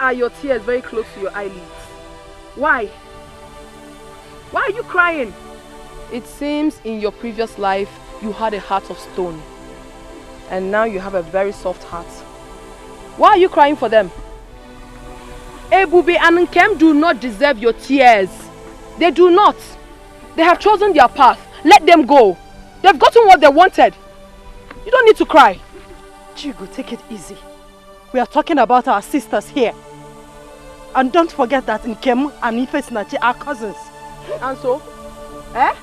are your tears very close to your eyelids? Why? Why are you crying? It seems in your previous life you had a heart of stone. And now you have a very soft heart. Why are you crying for them? Ebube and Nkem do not deserve your tears. They do not. They have chosen their path. Let them go. They've gotten what they wanted. You don't need to cry. Chigo, take it easy. We are talking about our sisters here. And don't forget that Nkem and Ifesinachi are cousins. And so? Eh?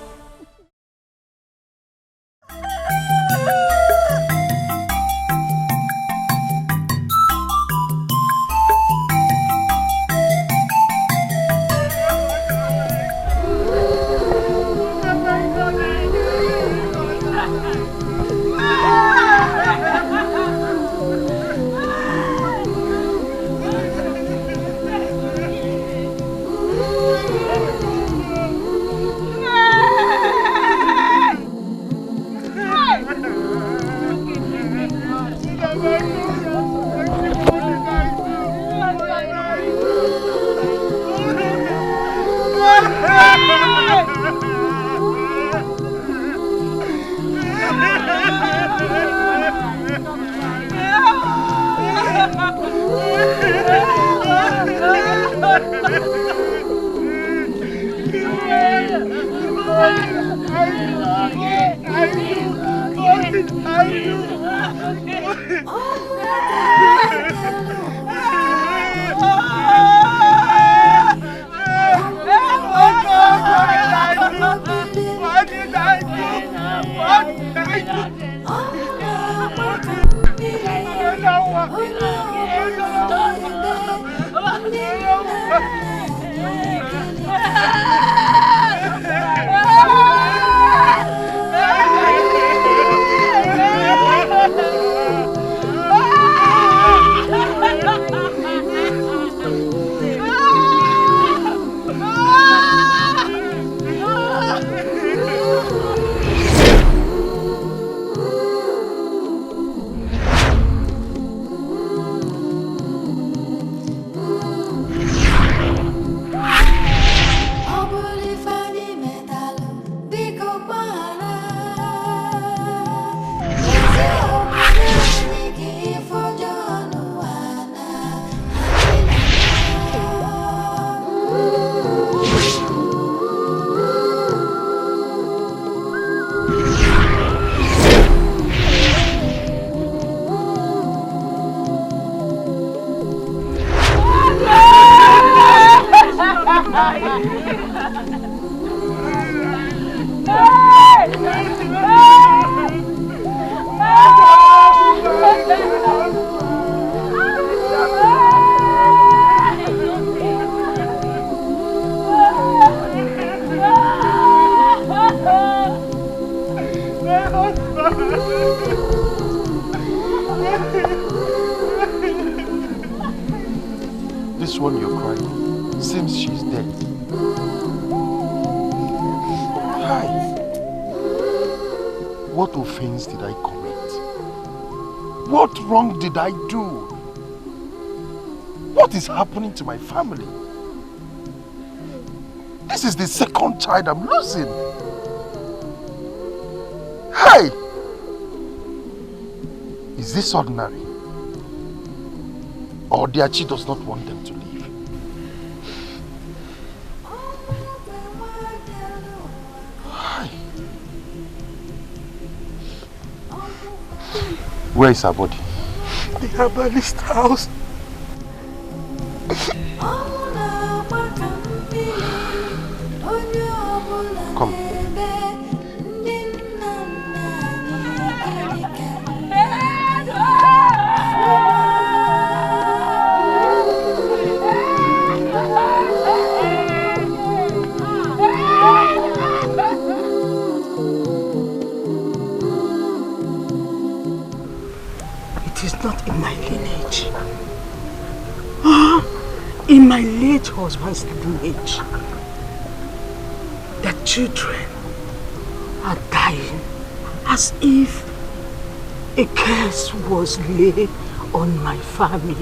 This one you're crying seems she's dead. Hi. What offense did I commit? What wrong did I do? What is happening to my family? This is the second child I'm losing. Hey! Is this ordinary? Or Diachi does not want them to leave? Hi. Where is her body? The herbalist house. Come. It is not in my lineage. In my late husband's lineage, the children are dying as if a curse was laid on my family.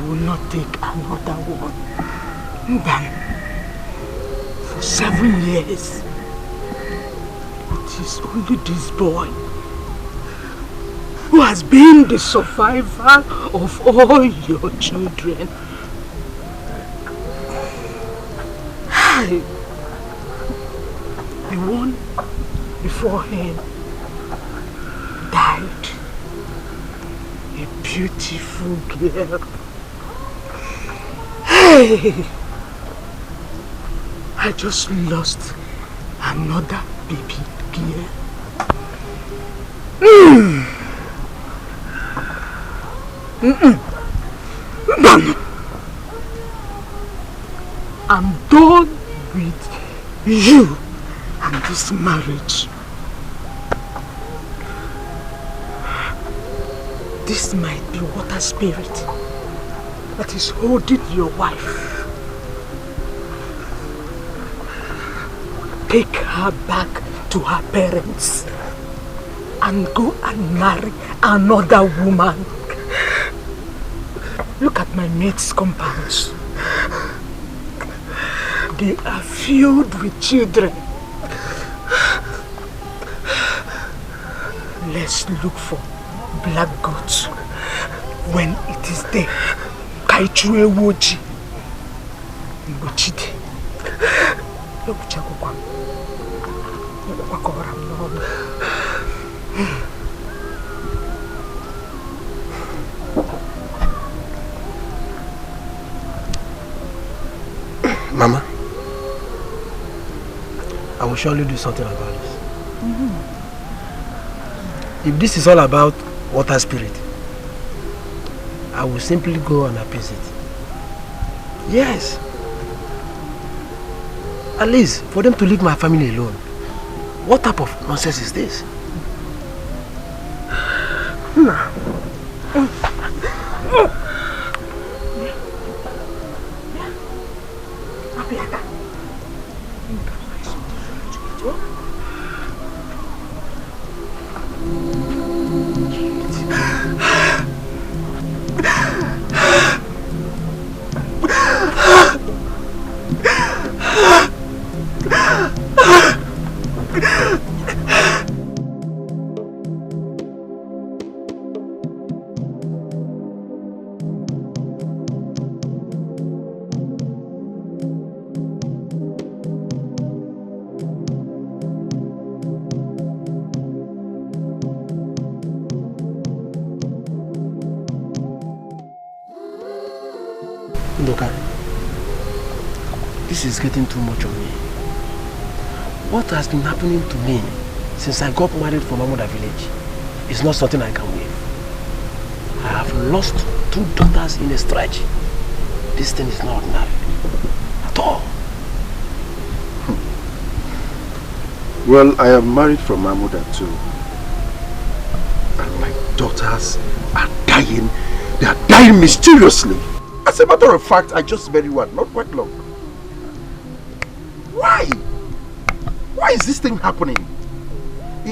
will not take another woman. Then, for 7 years, it is only this boy who has been the survivor of all your children. The one before him died. A beautiful girl. Hey! I just lost another baby girl. I'm done with you and this marriage. This might be water spirit that is holding your wife. Take her back to her parents and go and marry another woman. Look at my mate's compounds. They are filled with children. Let's look for black goats when it is there. Kaichue woji. Ngochide. Yokuchakokwa. Yokuchakokwa mnono. Mama, I will surely do something about this. If this is all about water spirit, I will simply go and appease it. Yes. At least for them to leave my family alone. What type of nonsense is this? This is getting too much on me. What has been happening to me since I got married from Amuda village is not something I can waive. I have lost 2 daughters in a stretch. This thing is not ordinary at all. Well, I am married from Amuda too. And my daughters are dying. They are dying mysteriously. As a matter of fact, I just married one, not quite long. Why? Why is this thing happening?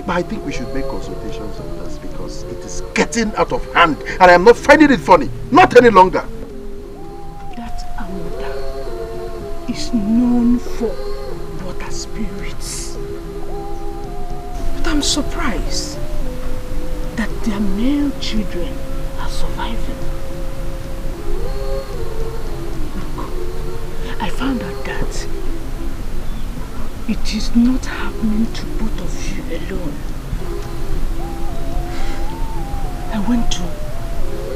I think we should make consultations on this because it is getting out of hand and I am not finding it funny. Not any longer. That Amuda is known for water spirits. But I'm surprised that their male children are surviving. Look, I found out that it is not happening to both of you alone. I went to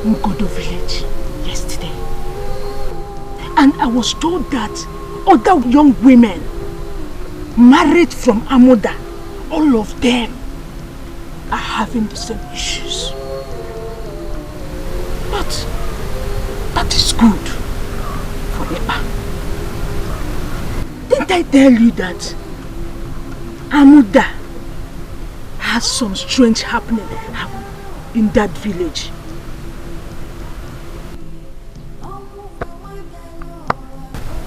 Ngodo village yesterday and I was told that other young women married from Amuda, all of them are having the same issues. But that is good for Epa. Didn't I tell you that Amuda has some strange happening in that village?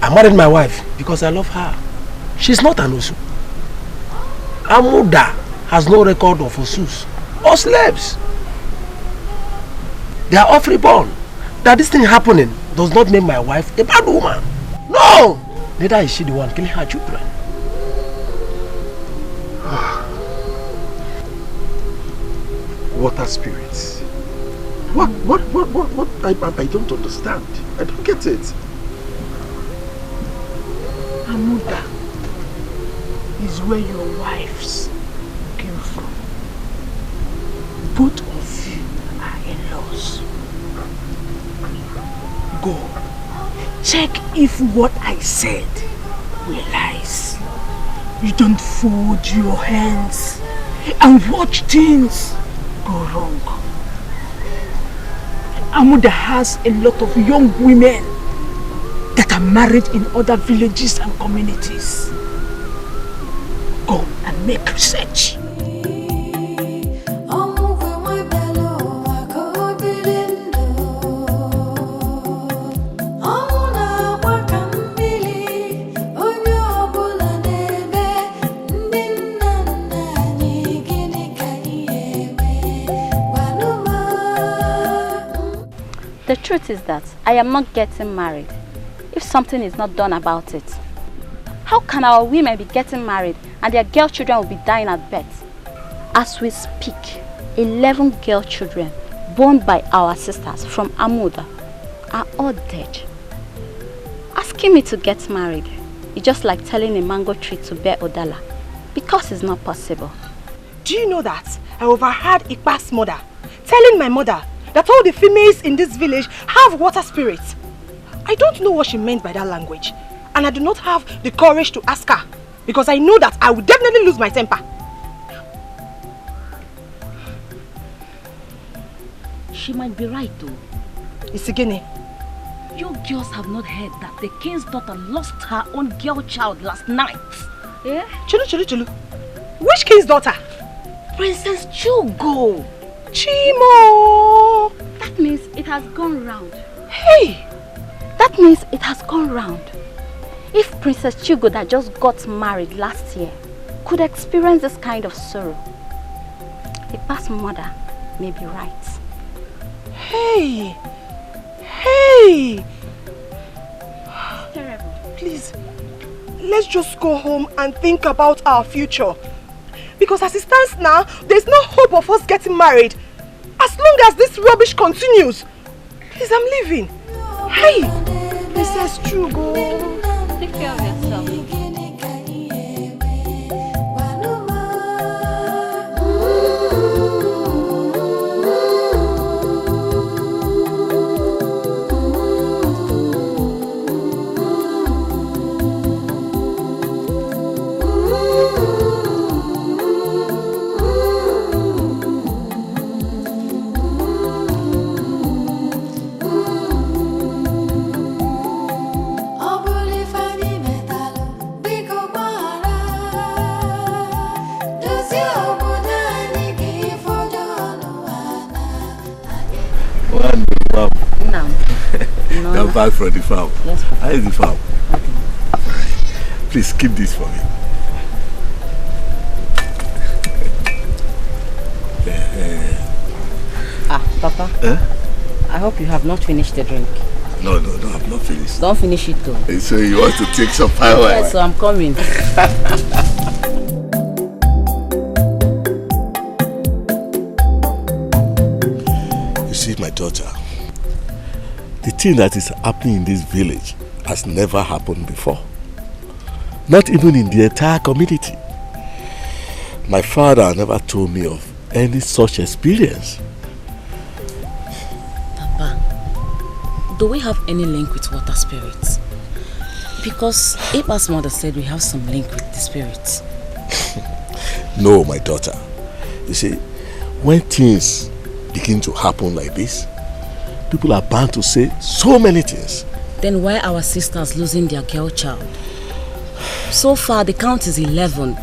I married my wife because I love her. She's not an Osu. Amuda has no record of Osus or slaves. They are all freeborn. That this thing happening does not make my wife a bad woman. No! Neither is she the one killing her children. Water spirits. What? I don't understand. I don't get it. Amuda is where your wives came from. Both of you are in-laws. Go. Check if what I said were lies. You don't fold your hands and watch things go wrong. Amuda has a lot of young women that are married in other villages and communities. Go and make research. The truth is that I am not getting married if something is not done about it. How can our women be getting married and their girl children will be dying at birth? As we speak, 11 girl children born by our sisters from Amuda are all dead. Asking me to get married is just like telling a mango tree to bear odala, because it's not possible. Do you know that I overheard Ikpa's mother telling my mother that all the females in this village have water spirits? I don't know what she meant by that language, and I do not have the courage to ask her, because I know that I will definitely lose my temper. She might be right though. Isigene, You girls have not heard that the king's daughter lost her own girl child last night. Yeah? Chulu. Which king's daughter? Princess Chugo. Chimo! That means it has gone round. Hey! That means it has gone round. If Princess Chugo that just got married last year could experience this kind of sorrow, Ikpa's mother may be right. Hey! It's terrible. Please, let's just go home and think about our future. Because as it stands now, there's no hope of us getting married. As long as this rubbish continues. Please, I'm leaving. Hey! Princess Chugo. Take care of yourself. Come back from the farm. Yes, how is the farm? Okay. Please keep this for me. Papa. I hope you have not finished the drink. No, I've not finished. Don't finish it though. So you want to take some power? Yes, so I'm coming. You see, my daughter, the thing that is happening in this village has never happened before. Not even in the entire community. My father never told me of any such experience. Papa, do we have any link with water spirits? Because Ikpa's mother said we have some link with the spirits. No, my daughter. You see, when things begin to happen like this, people are bound to say so many things. Then why are our sisters losing their girl child? So far, the count is 11.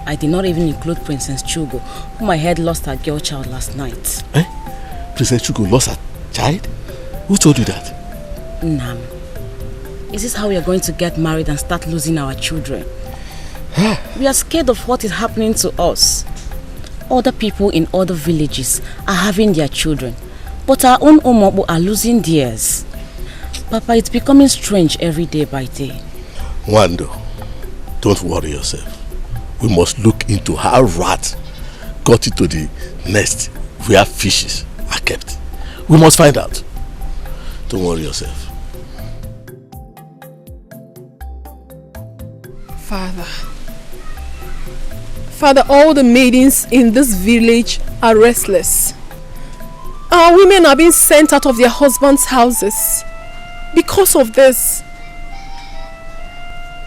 I did not even include Princess Chugo, whom I heard lost her girl child last night. Eh? Princess Chugo lost her child? Who told you that? Nam, is this how we are going to get married and start losing our children? We are scared of what is happening to us. Other people in other villages are having their children, but our own Omobo are losing theirs. Papa, it's becoming strange every day by day. Wando, don't worry yourself. We must look into how rats got into the nest where fishes are kept. We must find out. Don't worry yourself. Father, all the maidens in this village are restless. Our women are being sent out of their husbands' houses because of this.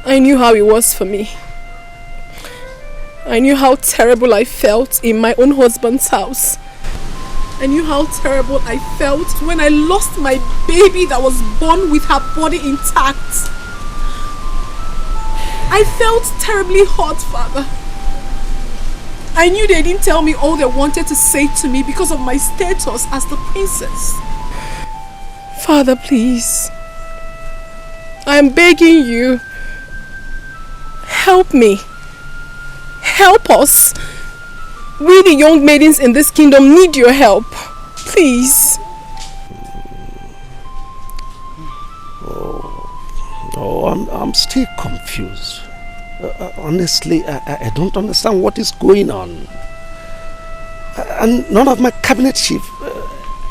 I knew how it was for me. I knew how terrible I felt in my own husband's house. I knew how terrible I felt when I lost my baby that was born with her body intact. I felt terribly hurt, Father. I knew they didn't tell me all they wanted to say to me because of my status as the princess. Father, please. I am begging you. Help me. Help us. We, the young maidens in this kingdom, need your help. Please. I'm still confused. Honestly, I don't understand what is going on. And none of my cabinet chief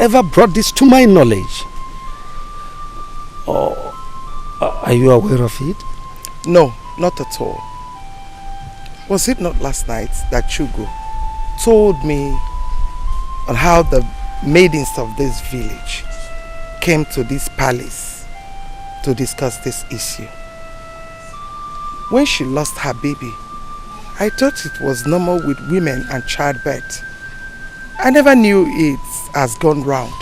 ever brought this to my knowledge. Are you aware of it? No, not at all. Was it not last night that Chugo told me on how the maidens of this village came to this palace to discuss this issue? When she lost her baby, I thought it was normal with women and childbirth. I never knew it has gone round.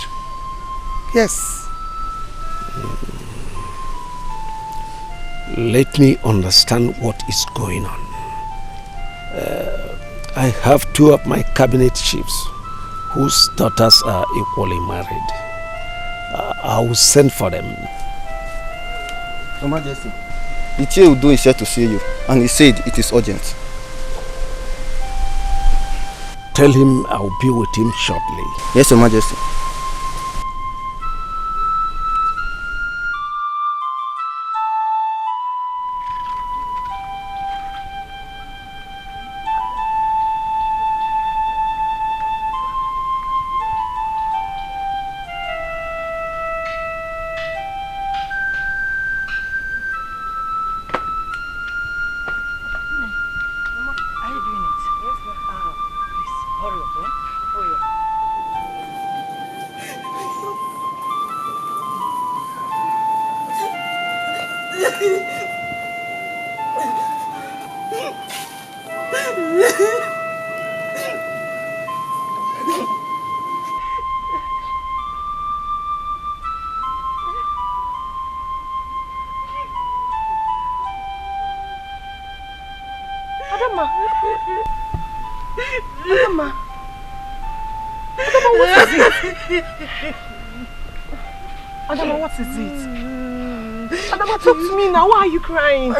Yes. Let me understand what is going on. I have two of my cabinet chiefs whose daughters are equally married. I will send for them. Your Majesty, Ichie Udo is here to see you, and he said it is urgent. Tell him I will be with him shortly. Yes, Your Majesty. Adama, what is it? Adama, talk to me now. Why are you crying?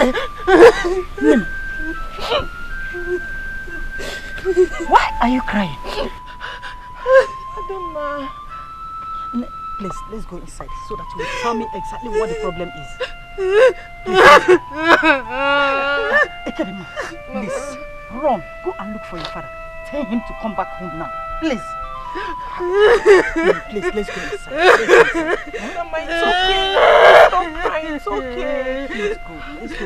Why are you crying? Adama. Please, let's go inside so that you will tell me exactly what the problem is. Ekadima, please, run. Go and look for your father. Tell him to come back home now. Please. Please, let's go inside. Mama, it's okay. Stop crying, it's okay. Let's go inside. No,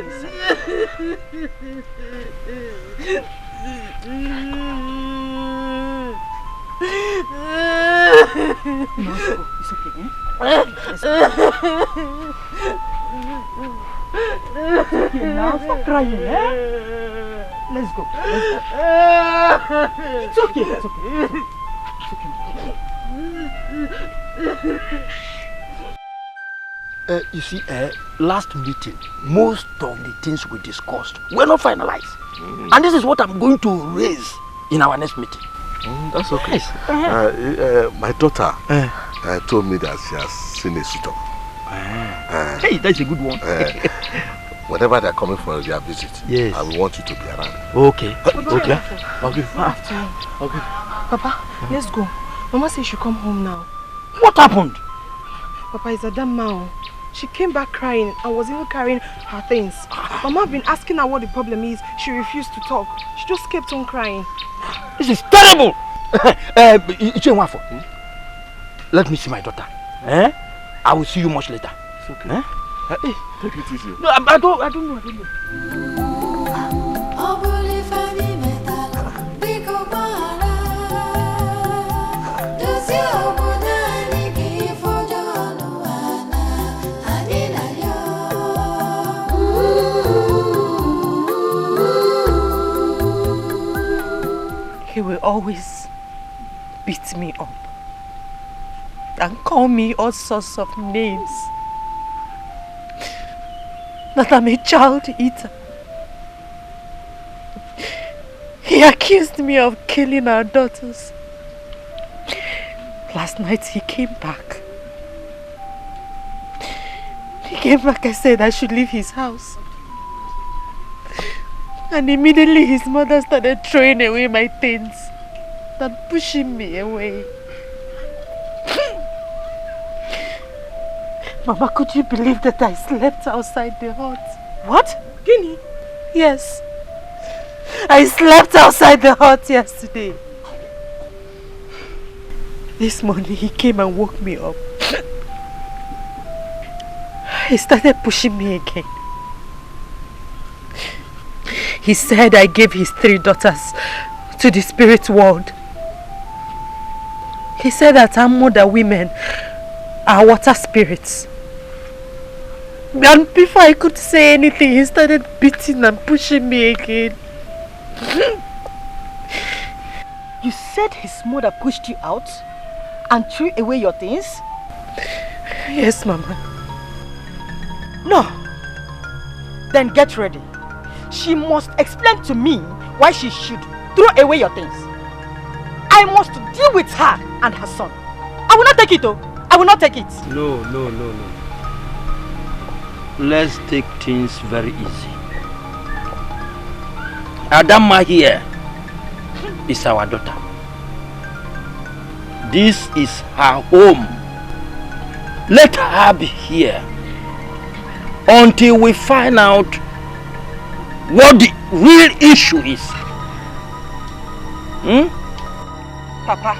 it's okay, eh? Let's go. It's okay now, stop crying, eh? Let's go. It's okay, it's okay. You see, last meeting, most of the things we discussed were not finalized. And this is what I'm going to raise in our next meeting. That's okay. Yes. My daughter told me that she has seen a suitor. Hey, that's a good one. Whenever they're coming for their visit, yes, I will want you to be around. Okay. Okay. Okay. Papa, let's go. Mama says she should come home now. What happened? Papa, it's Adama. She came back crying and was even carrying her things. Mama been asking her what the problem is. She refused to talk. She just kept on crying. This is terrible! Let me see my daughter. I will see you much later. It's okay. Hey, take it easy. No, I don't know. He will always beat me up and call me all sorts of names. That I'm a child eater. He accused me of killing our daughters. Last night he came back. He came back and said I should leave his house. And immediately his mother started throwing away my things and pushing me away. Mama, could you believe that I slept outside the hut? What? Guinea? Yes. I slept outside the hut yesterday. This morning he came and woke me up. He started pushing me again. He said I gave his 3 daughters to the spirit world. He said that Amuda women are water spirits. And before I could say anything, he started beating and pushing me again. You said his mother pushed you out and threw away your things? Yes, Mama. No. Then get ready. She must explain to me why she should throw away your things. I must deal with her and her son. I will not take it, though. I will not take it. No. Let's take things very easy. Adama here is our daughter. This is her home. Let her be here until we find out what the real issue is. Papa,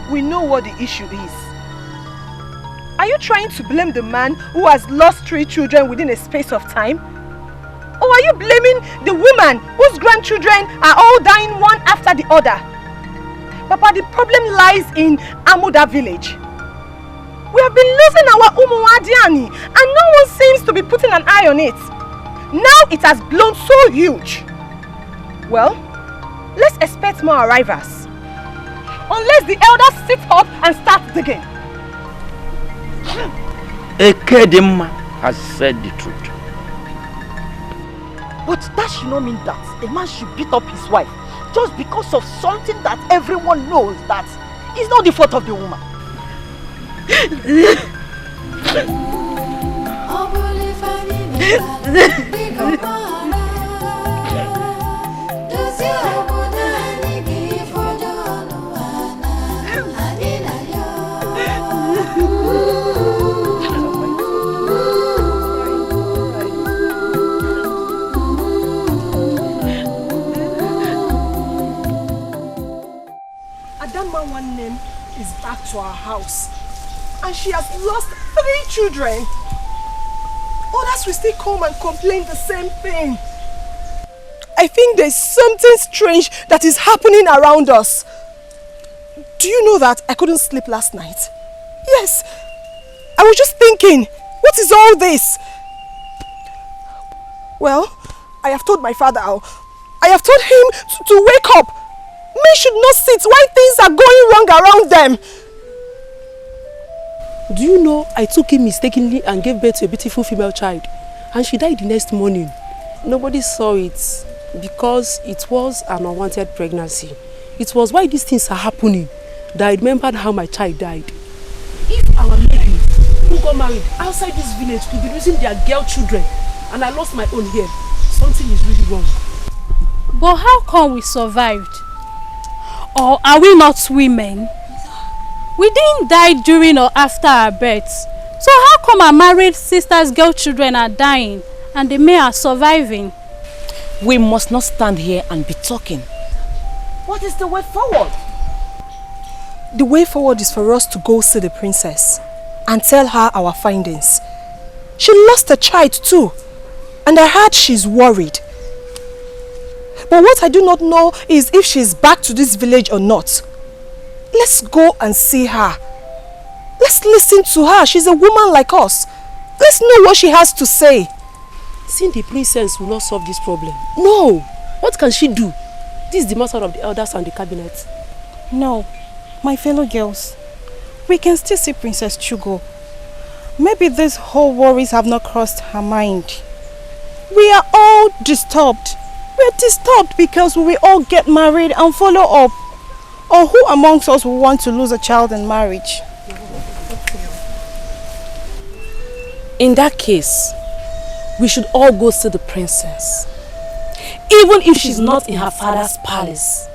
we know what the issue is. Are you trying to blame the man who has lost 3 children within a space of time? Or are you blaming the woman whose grandchildren are all dying one after the other? Papa, the problem lies in Amuda village. We have been losing our Umuadiani and no one seems to be putting an eye on it. Now it has blown so huge. Well, let's expect more arrivals. Unless the elders sit up and start digging. Ekedema has said the truth. But that should not mean that a man should beat up his wife just because of something that everyone knows that is not the fault of the woman. One name is back to our house and she has lost 3 children. Others will still come and complain the same thing. I think there's something strange that is happening around us. Do you know that I couldn't sleep last night? Yes, I was just thinking, what is all this? Well, I have told my father, I have told him to wake up. Men should not sit while things are going wrong around them. Do you know I took him mistakenly and gave birth to a beautiful female child and she died the next morning? Nobody saw it because it was an unwanted pregnancy. It was why these things are happening that I remembered how my child died. If our ladies who got married outside this village could be losing their girl children and I lost my own here, something is really wrong. But how come we survived? Or are we not women? We didn't die during or after our births. So how come our married sisters' girl children are dying and the men are surviving? We must not stand here and be talking. What is the way forward? The way forward is for us to go see the princess and tell her our findings. She lost a child too, and I heard she's worried. But what I do not know is if she's back to this village or not. Let's go and see her. Let's listen to her. She's a woman like us. Let's know what she has to say. Seeing the princess will not solve this problem. No! What can she do? This is the matter of the elders and the cabinet. No, my fellow girls. We can still see Princess Chugo. Maybe these whole worries have not crossed her mind. We are all disturbed. We are disturbed because we will all get married and follow up. Or who amongst us will want to lose a child in marriage? In that case, we should all go see the princess. Even if she's not in her father's palace,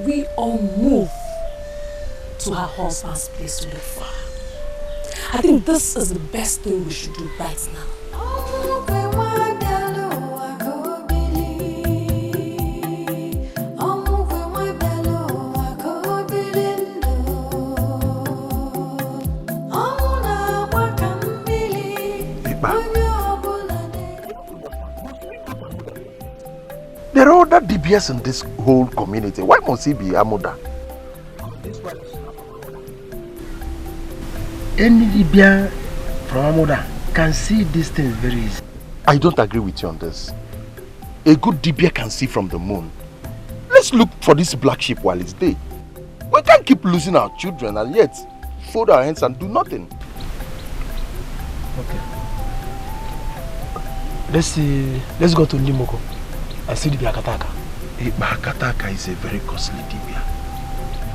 we all move to her husband's place to look for her. I think this is the best thing we should do right now. There are other DBS in this whole community. Why must he be Amuda? Any DBS from Amuda can see these things very easy. I don't agree with you on this. A good DBS can see from the moon. Let's look for this black sheep while it's day. We can't keep losing our children and yet fold our hands and do nothing. Okay. Let's go to Limoko. I see the Akataka. Akataka is a very costly dibia.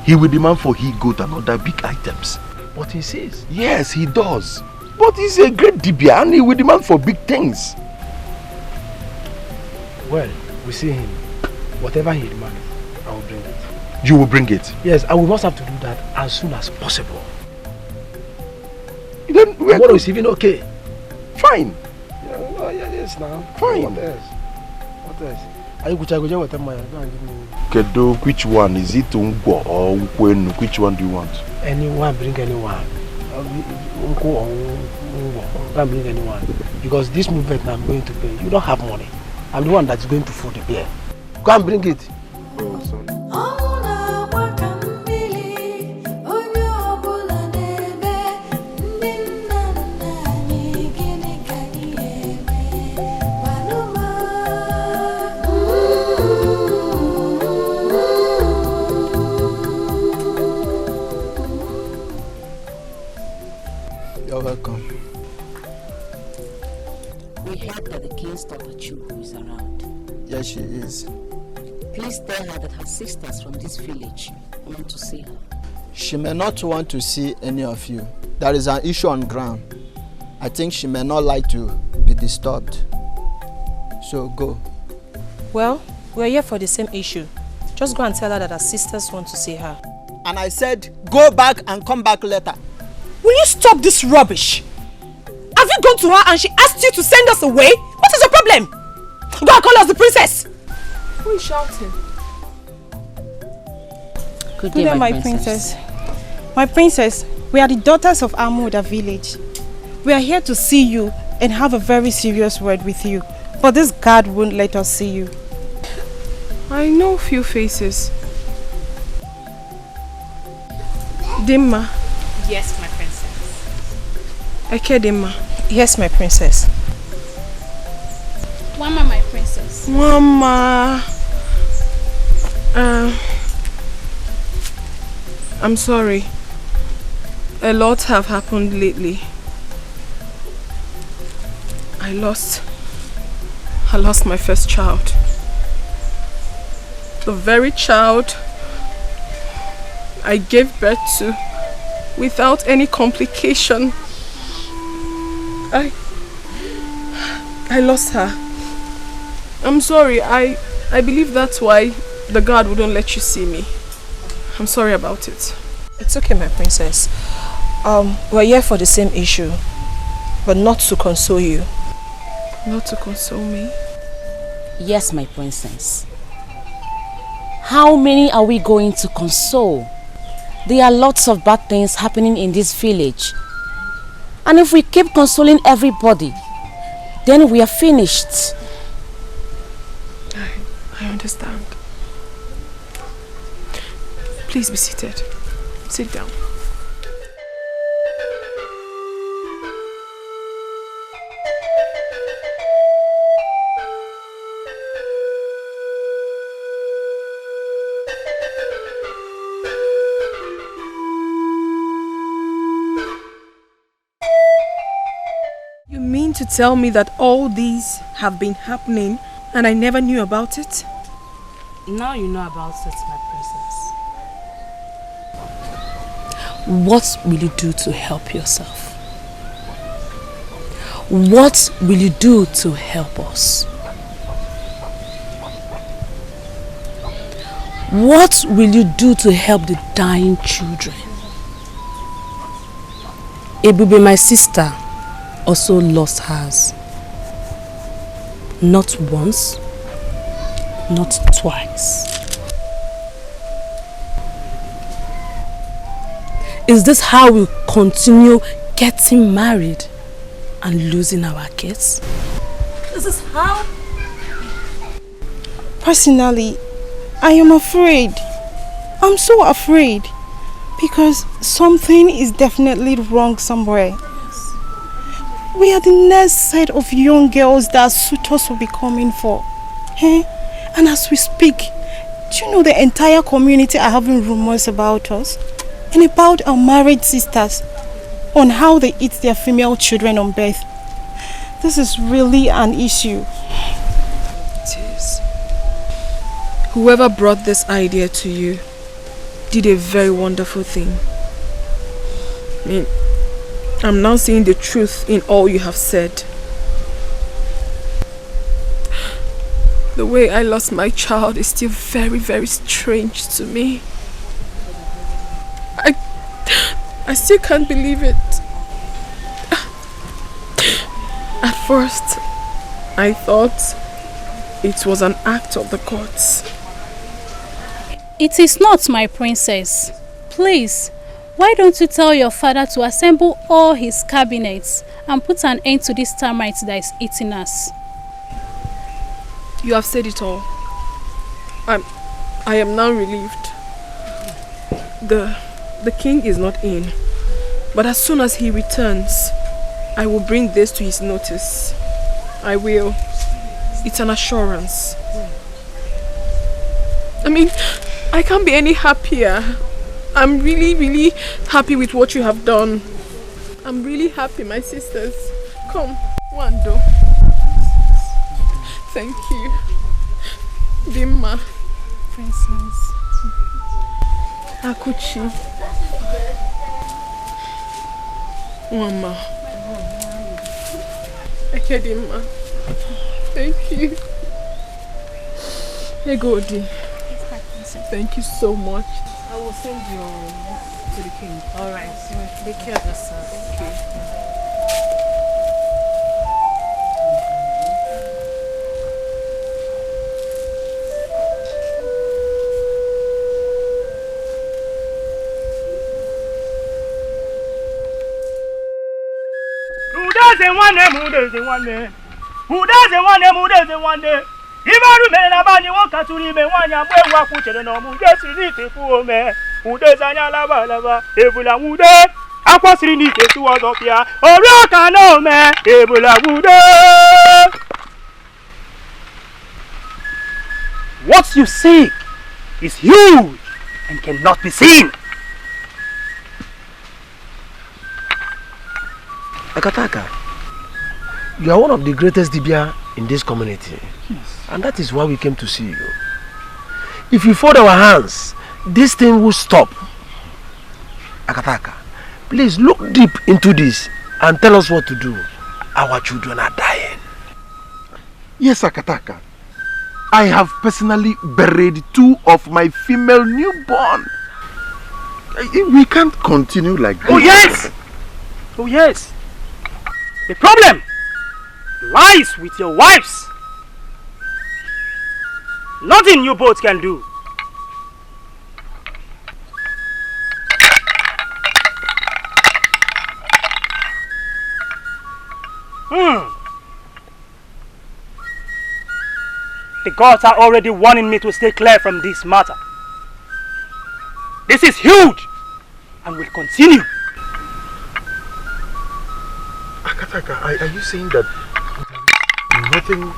He will demand for he goat and other big items. But he says. Yes, he does. But he's a great dibia and he will demand for big things. Well, we see him. Whatever he demands, I will bring it. You will bring it? Yes, and we must have to do that as soon as possible. Then we are tomorrow is even okay. Fine. Yeah, yes now. Fine. What else? Are you going with them? Kedo, which one? Is it Ungwo or Ukwenu? Which one do you want? Anyone, bring anyone. Unko or Ungwo. Can't bring anyone. Because this movement I'm going to pay, you don't have money. I'm the one that's going to food the beer. Go and bring it. Oh, sorry. Welcome. We heard that the king's daughter Uchechukwu is around. Yes, she is. Please tell her that her sisters from this village want to see her. She may not want to see any of you. There is an issue on ground. I think she may not like to be disturbed. So go. Well, we're here for the same issue. Just go and tell her that her sisters want to see her. And I said, go back and come back later. Will you stop this rubbish? Have you gone to her and she asked you to send us away? What is your problem? Go and call us the princess. Who is shouting? Good day, my princess. My princess, we are the daughters of Amuda village. We are here to see you and have a very serious word with you. But this guard won't let us see you. I know few faces. Dimma. Yes, my princess. Eke Dimma. Yes, my princess. Wama, my princess. Mama. I'm sorry. A lot have happened lately. I lost my first child. The very child I gave birth to without any complication. I lost her. I'm sorry. I believe that's why the guard wouldn't let you see me. I'm sorry about it. It's okay, my princess. We're here for the same issue. but not to console you. Not to console me? Yes, my princess. How many are we going to console? There are lots of bad things happening in this village. And if we keep consoling everybody, then we are finished. I understand. Please be seated. Sit down. You mean to tell me that all these have been happening and I never knew about it? Now you know about it, my princess. What will you do to help yourself? What will you do to help us? What will you do to help the dying children? Ebube, my sister, also lost hers. Not once, not twice. Is this how we continue getting married and losing our kids? This is how? Personally, I am afraid. I'm so afraid. Because something is definitely wrong somewhere. We are the next set of young girls that suitors will be coming for. Eh? And as we speak, do you know the entire community are having rumors about us? And about our married sisters on how they eat their female children on birth. This is really an issue. It is. Whoever brought this idea to you did a very wonderful thing. I mean, I'm now seeing the truth in all you have said. The way I lost my child is still very, very strange to me. I still can't believe it. At first, I thought it was an act of the gods. It is not, my princess. Please, why don't you tell your father to assemble all his cabinets and put an end to this termite that is eating us? You have said it all. I am now relieved. The king is not in, but as soon as he returns, I will bring this to his notice. I will. It's an assurance. I mean, I can't be any happier. I'm really, really happy with what you have done. I'm really happy, my sisters. Come, Wando. Thank you. Bimma. Princess. Akuchi. Mama. Ekedimma. Thank you. Egodi. Thank you so much. I will send you to the king. Alright. Take care of yourself. Thank you. Who doesn't want them? Who doesn't want them? Who doesn't want them? Who doesn't want them? Ibaru me na bani wonka turi me wanya mwe wa kuchere no mu Jesu ni tefu me ude zanya laba laba ebula wude akwasiri ni tefu odopia ori oka no me ebula wude. What you seek is huge and cannot be seen. Akataka, you are one of the greatest Dibia in this community. Yes. And that is why we came to see you. If we fold our hands, this thing will stop. Akataka, please look deep into this and tell us what to do. Our children are dying. Yes, Akataka. I have personally buried 2 of my female newborn. We can't continue like this. Oh yes! Oh yes! The problem lies with your wives. Nothing you both can do. The gods are already warning me to stay clear from this matter. This is huge and will continue. Akataka, are you saying that nothing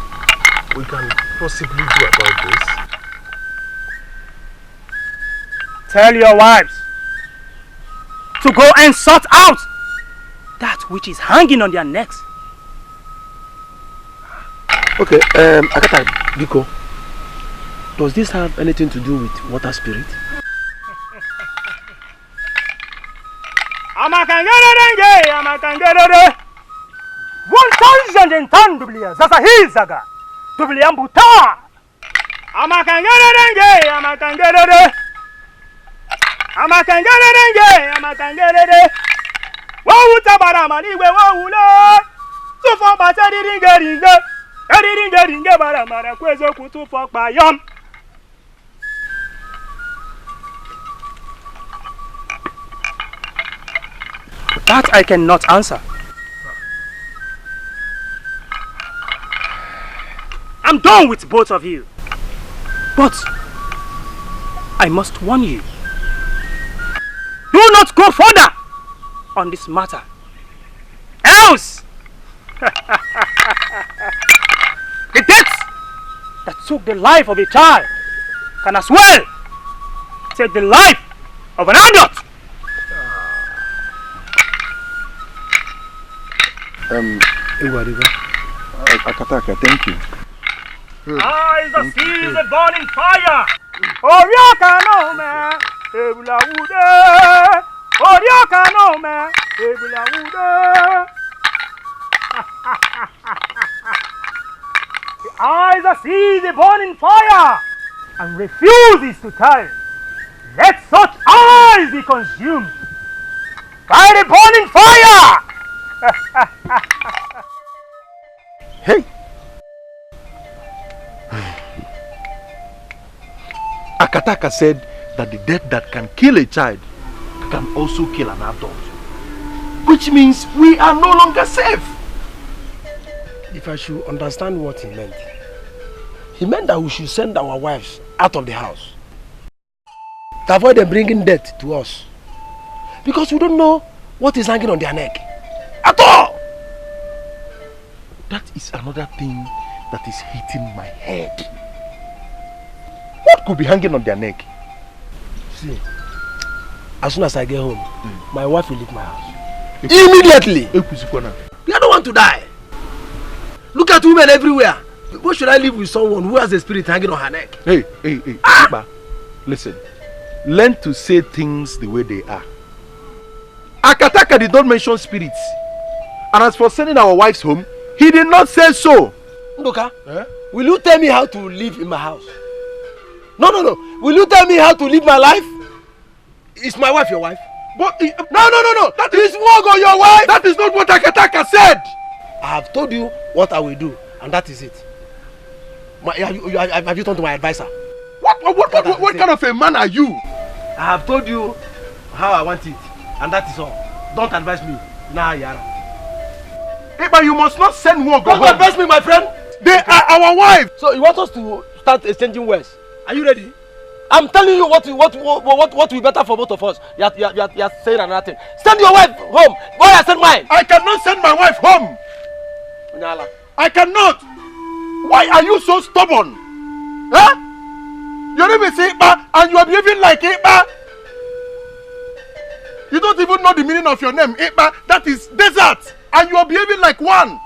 we can possibly do about this? Tell your wives to go and sort out that which is hanging on their necks. Okay, Akata, Biko, does this have anything to do with water spirit? Amakangerere 1000 tan dublia sasa hii zaga dublia mbuta amakangerere wawu tabara maniwe wawula tufo bateri ringe bara mara kwezo kutufo payam. That I cannot answer. I'm done with both of you. But I must warn you. Do not go further on this matter. Else, the death that took the life of a child can as well take the life of an adult. Akataka, thank you. Eyes that see the burning fire. Orioka no me, ebula ude. Orioka no me, ebula ude. The eyes that see the burning fire and refuses to turn. Let such eyes be consumed by the burning fire. Hey! Akataka said that the death that can kill a child can also kill an adult. Which means we are no longer safe. If I should understand what he meant that we should send our wives out of the house to avoid them bringing death to us. Because we don't know what is hanging on their neck at all. That is another thing that is hitting my head. What could be hanging on their neck? See, as soon as I get home, my wife will leave my house. Immediately! We don't want to die. Look at women everywhere. Why should I live with someone who has a spirit hanging on her neck? Hey, Iba, listen. Learn to say things the way they are. Akataka did not mention spirits. And as for sending our wives home, he did not say so. Ndoka, will you tell me how to live in my house? No. Will you tell me how to live my life? Is my wife your wife? But no. That is Mogo, your wife. That is not what Akataka said. I have told you what I will do, and that is it. Have you turned to my advisor? What kind of a man are you? I have told you how I want it, and that is all. Don't advise me. Nah, Yara. Hey, but you must not send Mogo home. Don't advise me, my friend. They are our wives. So you want us to start exchanging words? Are you ready? I'm telling you what will be better for both of us. You are saying another thing. Send your wife home. Why I send mine? I cannot send my wife home. Nyala. I cannot. Why are you so stubborn? Huh? Your name is Iba and you are behaving like Iba. You don't even know the meaning of your name, Iba. That is desert. And you are behaving like one.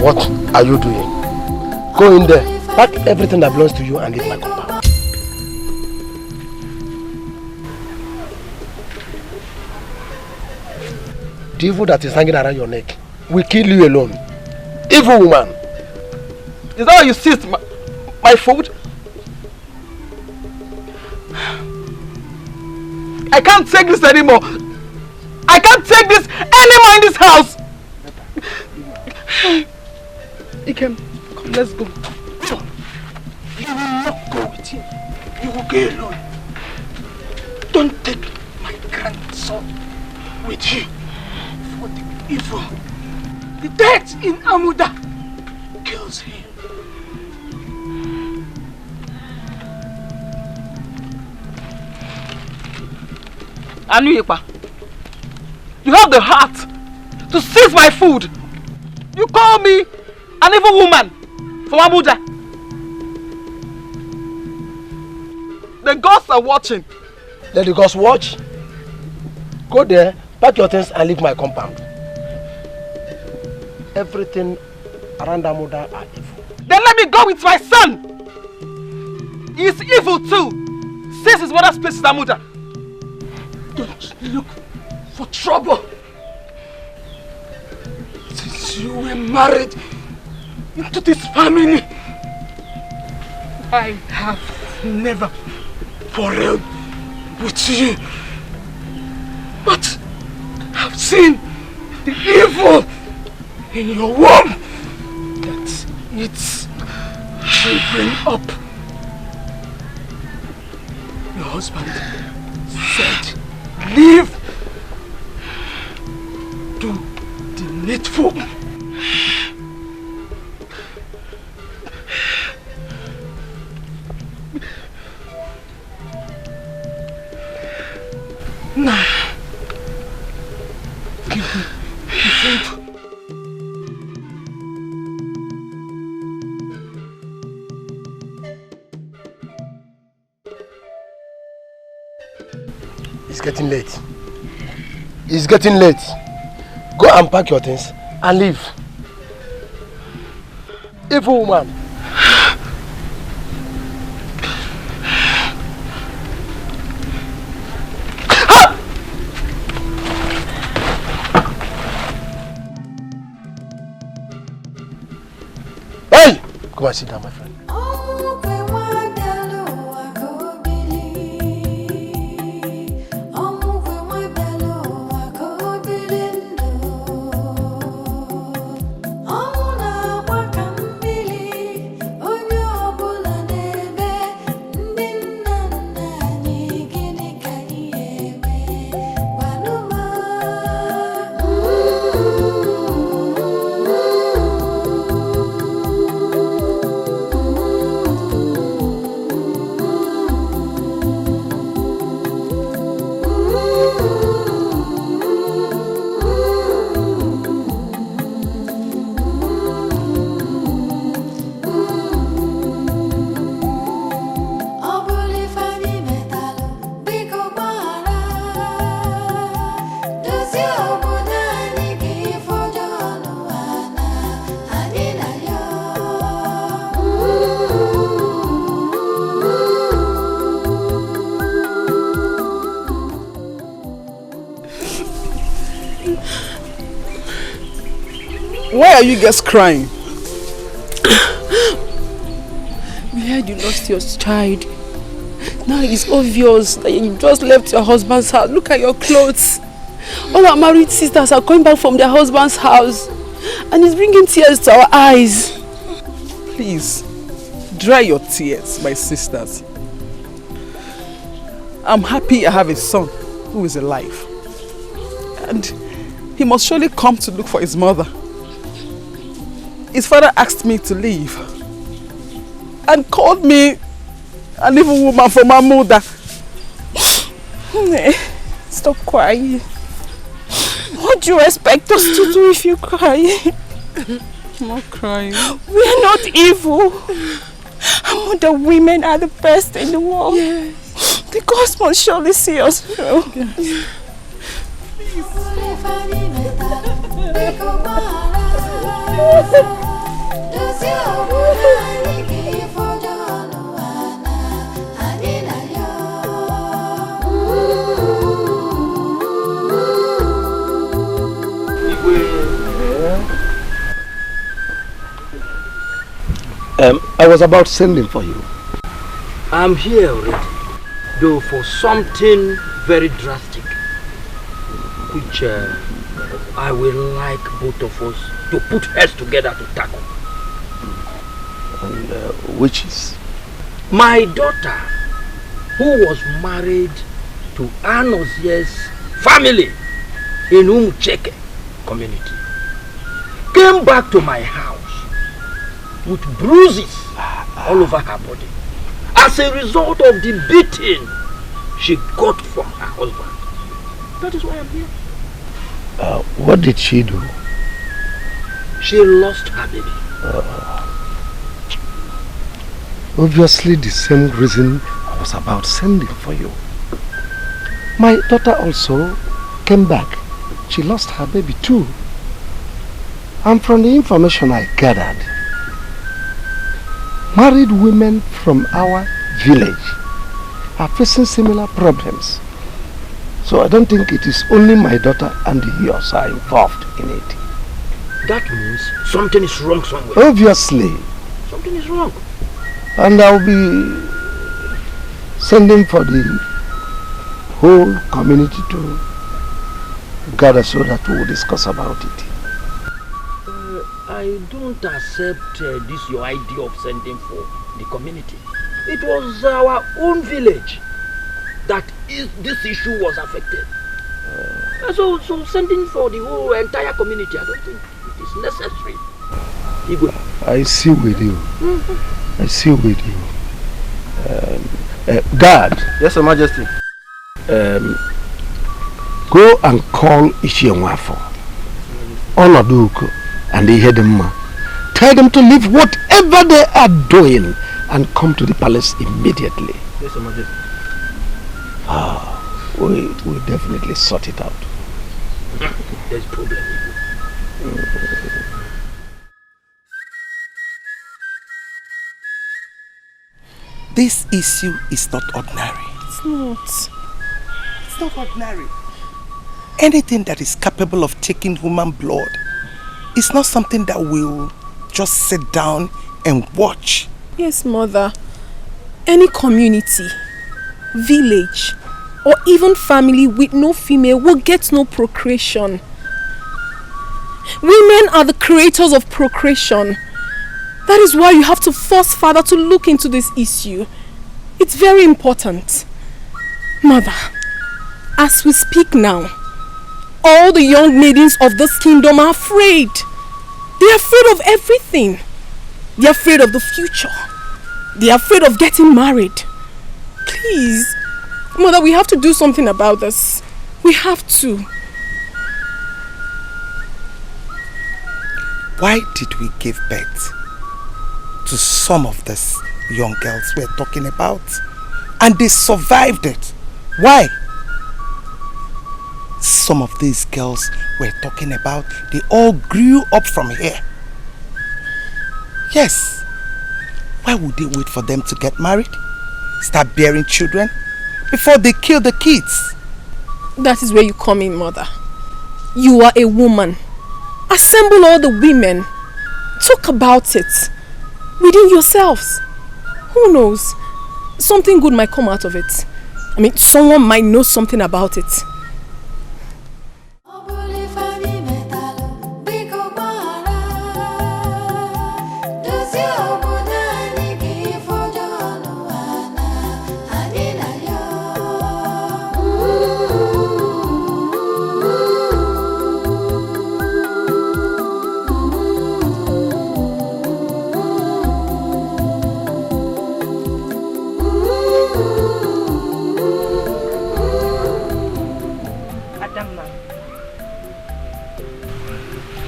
What are you doing? Go in there, pack everything that belongs to you and leave my compound. The evil that is hanging around your neck will kill you alone. Evil woman. Is that why you seized my food? I can't take this anymore. I can't take this anymore in this house. Ikem, come, let's go. You will not go with him. You will go alone. Don't take my grandson with you. For the evil, the death in Amuda kills him. Anuyepa, you have the heart to seize my food. You call me an evil woman from Amuda. The gods are watching. Let the gods watch. Go there, pack your things and leave my compound. Everything around Amuda are evil. Then let me go with my son. He is evil too, since his mother's place is Amuda. Don't look for trouble. Since you were married into this family, I have never quarreled with you. But I've seen the evil in your womb that eats children up. Your husband said, leave. Do the needful. Now, give me the food. It's getting late. It's getting late. Go and pack your things and leave. Evil woman. Hey! Come and sit down, my friend. Why are you guys crying? We heard you lost your child. Now it's obvious that you just left your husband's house. Look at your clothes. All our married sisters are coming back from their husband's house. And it's bringing tears to our eyes. Please, dry your tears, my sisters. I'm happy I have a son who is alive. And he must surely come to look for his mother. His father asked me to leave and called me an evil woman from my mother. Stop crying. What do you expect us to do if you cry? I'm not crying. We are not evil. The women are the best in the world. Yes. The gods must surely see us through. Yes. I was about sending for you. I'm here already, though for something very drastic, which I will like both of us to put heads together to tackle. And which is? My daughter, who was married to Anozie's family in Uchechukwu community, came back to my house with bruises all over her body as a result of the beating she got from her husband. That is why I'm here. What did she do? She lost her baby. Obviously the same reason I was about sending for you. My daughter also came back. She lost her baby too. And from the information I gathered, married women from our village are facing similar problems. So I don't think it is only my daughter and yours are involved in it. That means something is wrong somewhere. Obviously. Something is wrong. And I'll be sending for the whole community to gather so that we'll discuss about it. I don't accept this your idea of sending for the community. It was our own village that this issue was affected. So sending for the whole entire community, I don't think it is necessary. Igwe. I see with you. I see with you. Guard. Yes, Your Majesty. Go and call Nwatu, Onaduko, and the Hedema. Tell them to leave whatever they are doing and come to the palace immediately. Yes, Your Majesty. We'll definitely sort it out. There's a problem. This issue is not ordinary. It's not. It's not ordinary. Anything that is capable of taking human blood is not something that we'll just sit down and watch. Yes, Mother. Any community, village, or even family with no female will get no procreation. Women are the creators of procreation. That is why you have to force Father to look into this issue. It's very important. Mother, as we speak now, all the young maidens of this kingdom are afraid. They are afraid of everything. They are afraid of the future. They are afraid of getting married. Please, Mother, we have to do something about this. We have to. Why did we give birth to some of these young girls we're talking about? And they survived it. Why? Some of these girls we're talking about, they all grew up from here. Yes. Why would they wait for them to get married? Start bearing children before they kill the kids? That is where you come in, Mother. You are a woman. Assemble all the women. Talk about it. Within yourselves. Who knows? Something good might come out of it. I mean, someone might know something about it.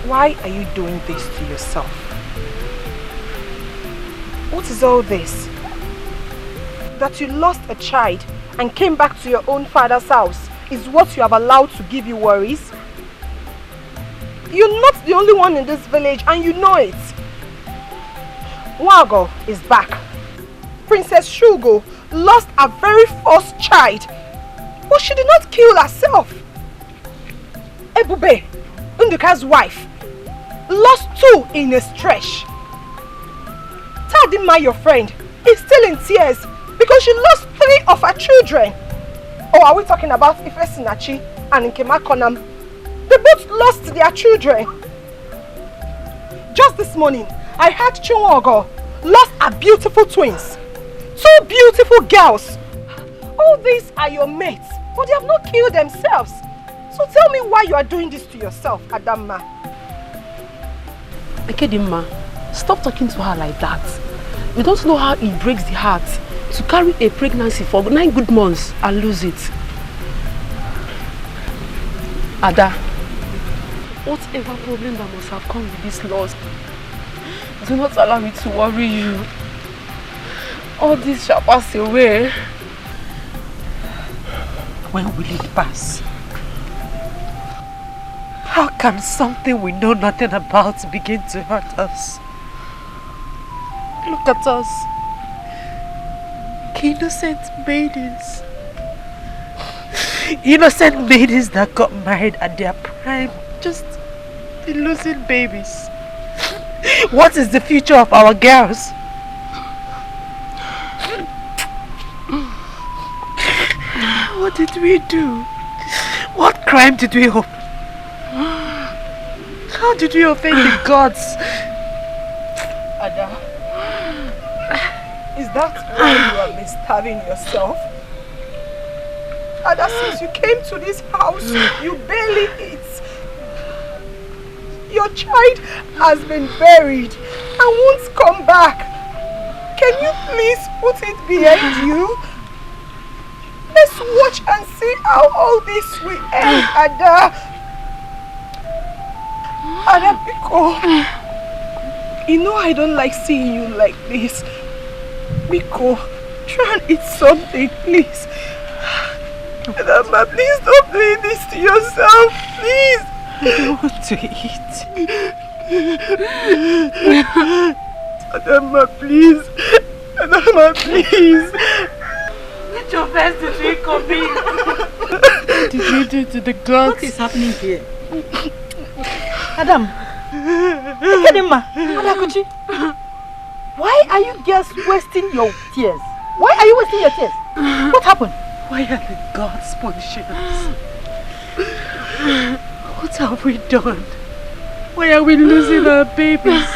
Why are you doing this to yourself? What is all this? That you lost a child and came back to your own father's house is what you have allowed to give you worries? You're not the only one in this village and you know it. Wago is back. Princess Shugo lost her very first child, but she did not kill herself. Ebube, Nduka's wife, lost 2 in a stretch. Tadima, your friend, is still in tears because she lost 3 of her children. Or are we talking about Ifesinachi and Nkema Konam? They both lost their children. Just this morning, I heard Chunwogo lost her beautiful twins. 2 beautiful girls. All these are your mates, but they have not killed themselves. So tell me why you are doing this to yourself, Adamma. Ekedimma, stop talking to her like that. You don't know how it breaks the heart to carry a pregnancy for 9 good months and lose it. Ada, whatever problem that must have come with this loss, do not allow me to worry you. All this shall pass away. When will it pass? How can something we know nothing about begin to hurt us? Look at us. Innocent maidens. Innocent maidens that got married at their prime, just losing babies. What is the future of our girls? What did we do? What crime did we offend? How did we offend the gods? Ada, is that why you have been starving yourself? Ada, since you came to this house, you barely eat. Your child has been buried and won't come back. Can you please put it behind you? Let's watch and see how all this will end, Ada. Ada, Biko. You know I don't like seeing you like this. Biko, try and eat something, please. Adama, please stop doing this to yourself, please. I don't want to eat. Adama, please. Adama, please. Let your best to drink of me. What did you do to the gods? What is happening here? Adam. Adama, Adakuchi. Why are you girls wasting your tears? Why are you wasting your tears? What happened? Why are the gods punishing us? What have we done? Why are we losing our babies?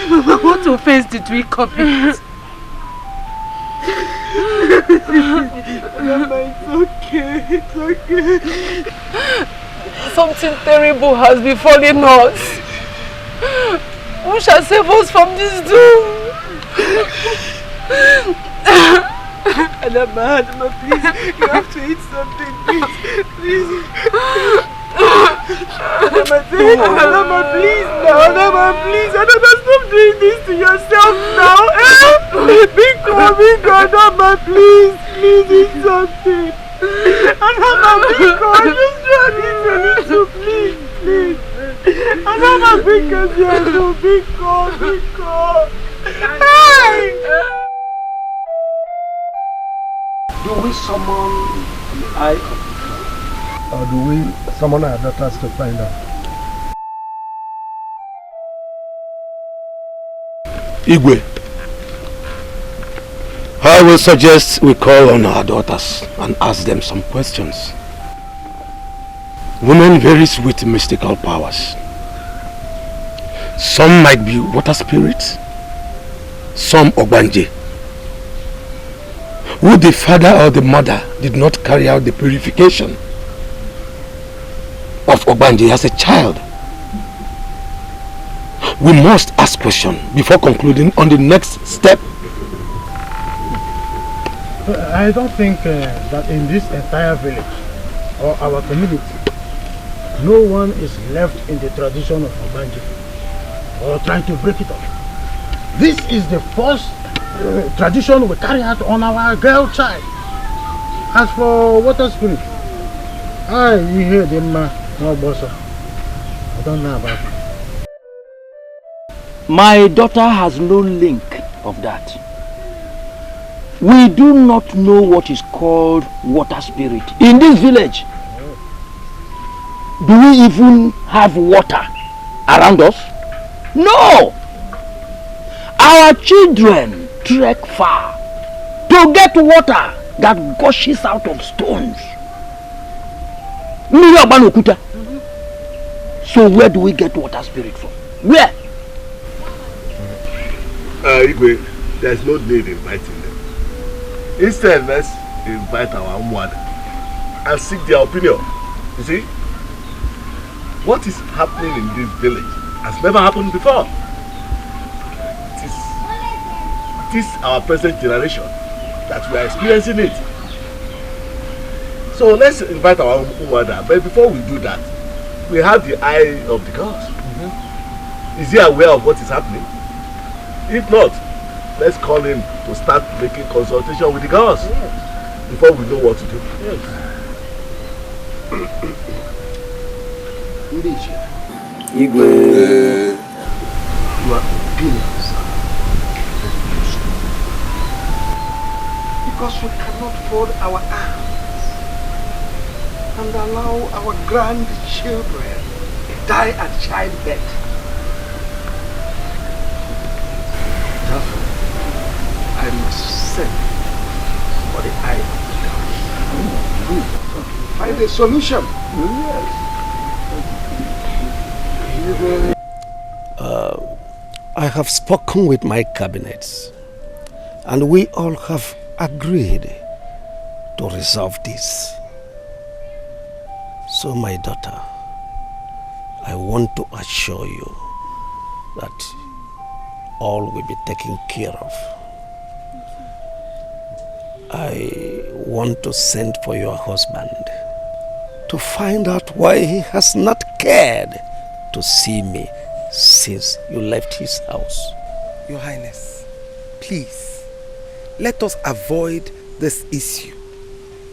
What offense did we commit? Mama, it's okay. It's okay. Something terrible has befallen us. Who shall save us from this doom? Adama, please, you have to eat something, please. Adama, please now, Adama, please. Adama, stop doing this to yourself now. Biko, Adama, please eat something. Adama, Biko, just try this a little, please. Adama, Biko, Hey! Do we summon the eye? Or do we summon our daughters to find out? Igwe, I will suggest we call on our daughters and ask them some questions. Women vary with mystical powers. Some might be water spirits, some Ogbanje. Who the father or the mother did not carry out the purification of Ogbanje as a child. We must ask questions before concluding on the next step. I don't think that in this entire village or our community, no one is left in the tradition of Ogbanje or trying to break it up. This is the first tradition we carry out on our girl child. As for water spirit, you hear them, no boss. I don't know about it. My daughter has no link of that. We do not know what is called water spirit in this village. Do we even have water around us? No! Our children trek far to get water that gushes out of stones. So where do we get water spirit from? Where? Igwe, there's no need inviting them. Instead, let's invite our Umuada and seek their opinion. You see, what is happening in this village has never happened before. It is our present generation that we are experiencing it. So let's invite our Umuada, but before we do that, we have the eye of the gods. Is he aware of what is happening? If not, let's call him to start making consultation with the gods before we know what to do. Igwe, you are obedient, because we cannot fold our arms and allow our grandchildren die at childbirth. Therefore, I must send for the eye of God. Find a solution. I have spoken with my cabinets, and we all have agreed to resolve this. So, my daughter, I want to assure you that all will be taken care of. I want to send for your husband to find out why he has not cared to see me since you left his house. Your Highness, please, let us avoid this issue.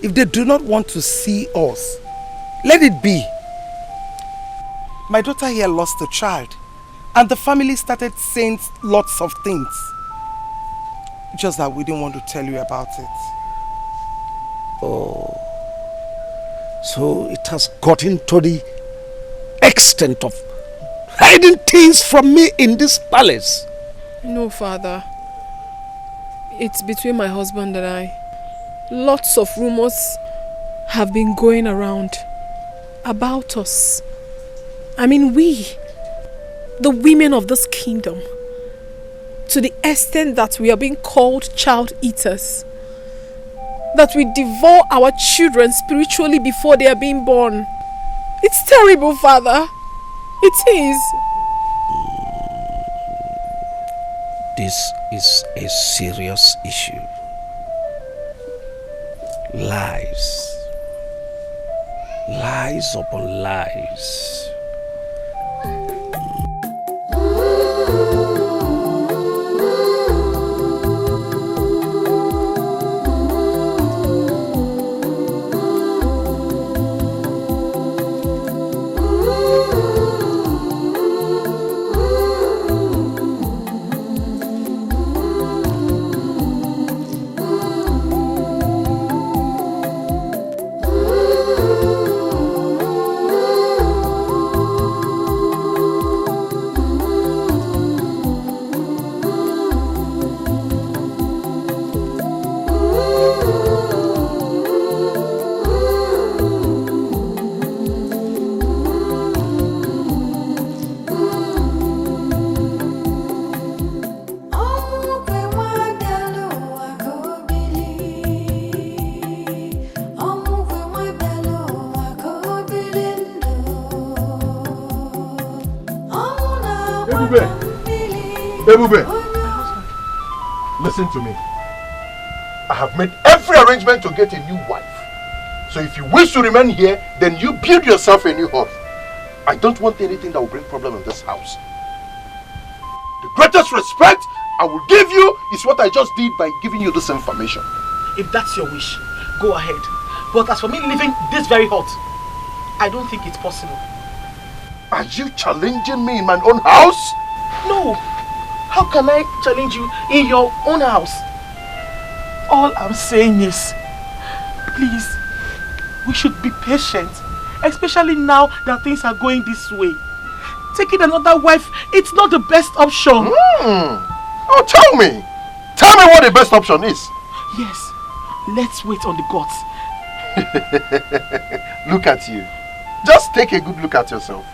If they do not want to see us, let it be. My daughter here lost a child, and the family started saying lots of things. Just that we didn't want to tell you about it. Oh, so it has gotten to the extent of hiding things from me in this palace. No, Father. It's between my husband and I. Lots of rumors have been going around about us. I mean, we, the women of this kingdom, to the extent that we are being called child eaters, that we devour our children spiritually before they are being born. It's terrible, Father. It is. This is a serious issue. Lies. Lies upon lies. Ebube, listen to me. I have made every arrangement to get a new wife. So if you wish to remain here, then you build yourself a new home. I don't want anything that will bring problem in this house. The greatest respect I will give you is what I just did by giving you this information. If that's your wish, go ahead. But as for me leaving this very hut, I don't think it's possible. Are you challenging me in my own house? No, How can I challenge you in your own house? All I'm saying is, please, we should be patient. Especially now that things are going this way. Taking another wife, it's not the best option. Oh, tell me. Tell me what the best option is. Yes, let's wait on the gods. Look at you. Just take a good look at yourself.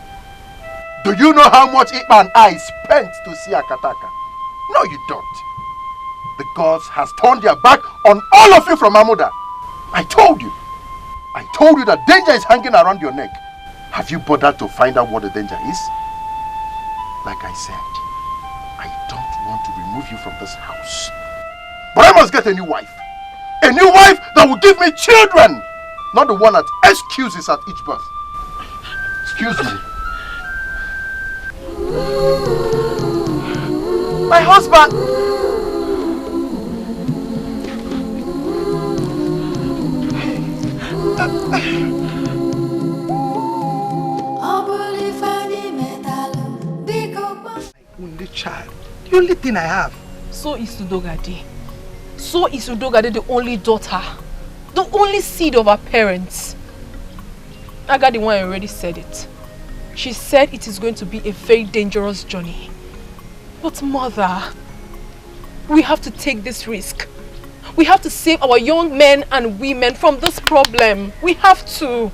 Do you know how much Ikpa and I spent to see Akataka? No, you don't. The gods has turned their back on all of you from Amuda. I told you that danger is hanging around your neck. Have you bothered to find out what the danger is? Like I said, I don't want to remove you from this house. But I must get a new wife. A new wife that will give me children. Not the one that excuses at each birth. Excuse me. My husband! Only child. The only thing I have. So is Udogade. So is Udogade the only daughter. The only seed of her parents. Agadi one already said it. She said it is going to be a very dangerous journey. But mother, we have to take this risk. We have to save our young men and women from this problem. We have to.